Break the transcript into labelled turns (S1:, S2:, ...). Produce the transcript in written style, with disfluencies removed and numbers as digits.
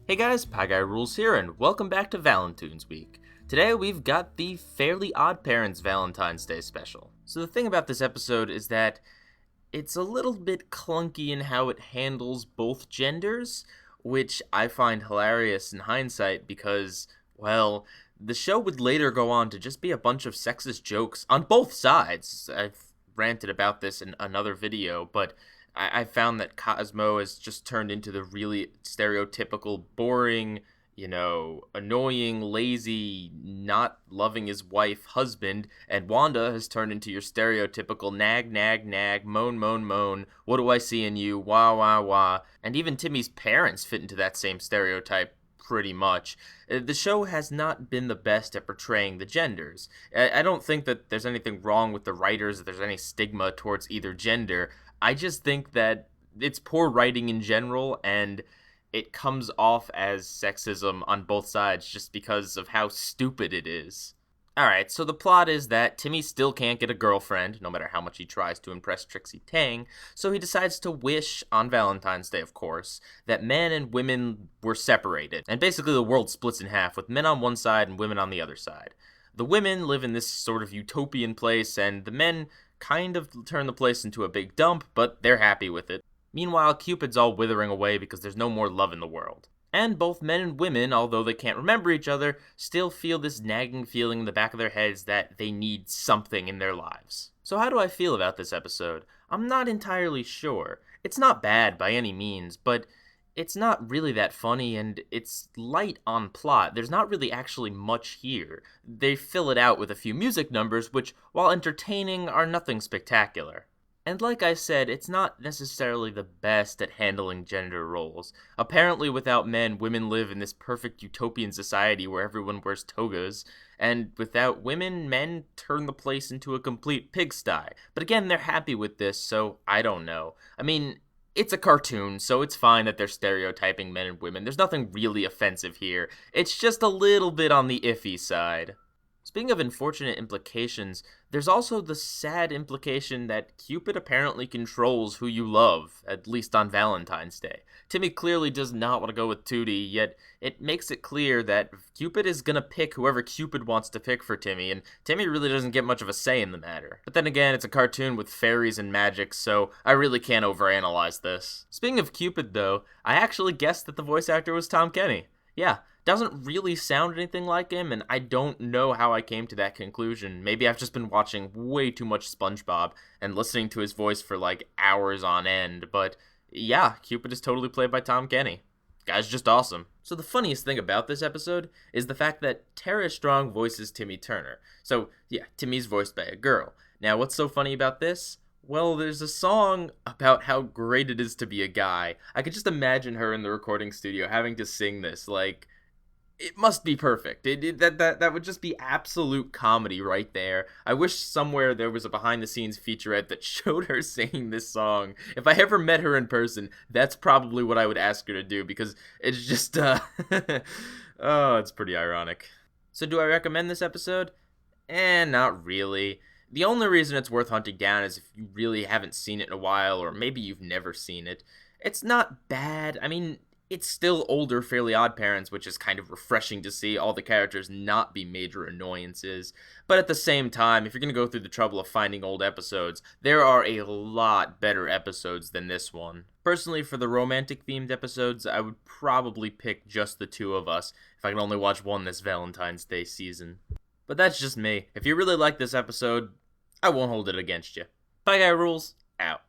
S1: Hey guys, Pieguyrulz here, and welcome back to Valentoon's week. Today we've got the Fairly Odd Parents Valentine's Day special. So the thing about this episode is that it's a little bit clunky in how it handles both genders, which I find hilarious in hindsight because, well, the show would later go on to just be a bunch of sexist jokes on both sides. I've ranted about this in another video, but I found that Cosmo has just turned into the really stereotypical, boring, annoying, lazy, not loving his wife husband, and Wanda has turned into your stereotypical nag, nag, nag, moan, moan, moan, what do I see in you, wah, wah, wah, and even Timmy's parents fit into that same stereotype pretty much. The show has not been the best at portraying the genders. I don't think that there's anything wrong with the writers, that there's any stigma towards either gender. I just think that it's poor writing in general, and it comes off as sexism on both sides just because of how stupid it is. Alright, so the plot is that Timmy still can't get a girlfriend, no matter how much he tries to impress Trixie Tang, so he decides to wish, on Valentine's Day of course, that men and women were separated, and basically the world splits in half, with men on one side and women on the other side. The women live in this sort of utopian place, and the men kind of turn the place into a big dump, but they're happy with it. Meanwhile, Cupid's all withering away because there's no more love in the world. And both men and women, although they can't remember each other, still feel this nagging feeling in the back of their heads that they need something in their lives. So how do I feel about this episode? I'm not entirely sure. It's not bad by any means, but it's not really that funny, and it's light on plot. There's not really actually much here. They fill it out with a few music numbers, which, while entertaining, are nothing spectacular. And like I said, it's not necessarily the best at handling gender roles. Apparently without men, women live in this perfect utopian society where everyone wears togas, and without women, men turn the place into a complete pigsty. But again, they're happy with this, so I don't know. I mean, it's a cartoon, so it's fine that they're stereotyping men and women. There's nothing really offensive here. It's just a little bit on the iffy side. Speaking of unfortunate implications, there's also the sad implication that Cupid apparently controls who you love, at least on Valentine's Day. Timmy clearly does not want to go with Tootie, yet it makes it clear that Cupid is gonna pick whoever Cupid wants to pick for Timmy, and Timmy really doesn't get much of a say in the matter. But then again, it's a cartoon with fairies and magic, so I really can't overanalyze this. Speaking of Cupid though, I actually guessed that the voice actor was Tom Kenny. Yeah, doesn't really sound anything like him, and I don't know how I came to that conclusion. Maybe I've just been watching way too much SpongeBob and listening to his voice for like hours on end, but yeah, Cupid is totally played by Tom Kenny. Guy's just awesome. So the funniest thing about this episode is the fact that Tara Strong voices Timmy Turner. So yeah, Timmy's voiced by a girl. Now what's so funny about this? Well, there's a song about how great it is to be a guy. I could just imagine her in the recording studio having to sing this, like, it must be perfect. That would just be absolute comedy right there. I wish somewhere there was a behind-the-scenes featurette that showed her singing this song. If I ever met her in person, that's probably what I would ask her to do, because it's just, oh, it's pretty ironic. So do I recommend this episode? Not really. The only reason it's worth hunting down is if you really haven't seen it in a while, or maybe you've never seen it. It's not bad. I mean, it's still older Fairly Odd Parents, which is kind of refreshing to see all the characters not be major annoyances. But at the same time, if you're going to go through the trouble of finding old episodes, there are a lot better episodes than this one. Personally, for the romantic-themed episodes, I would probably pick just the two of us if I can only watch one this Valentine's Day season. But that's just me. If you really like this episode, I won't hold it against you. Pieguyrulz, out.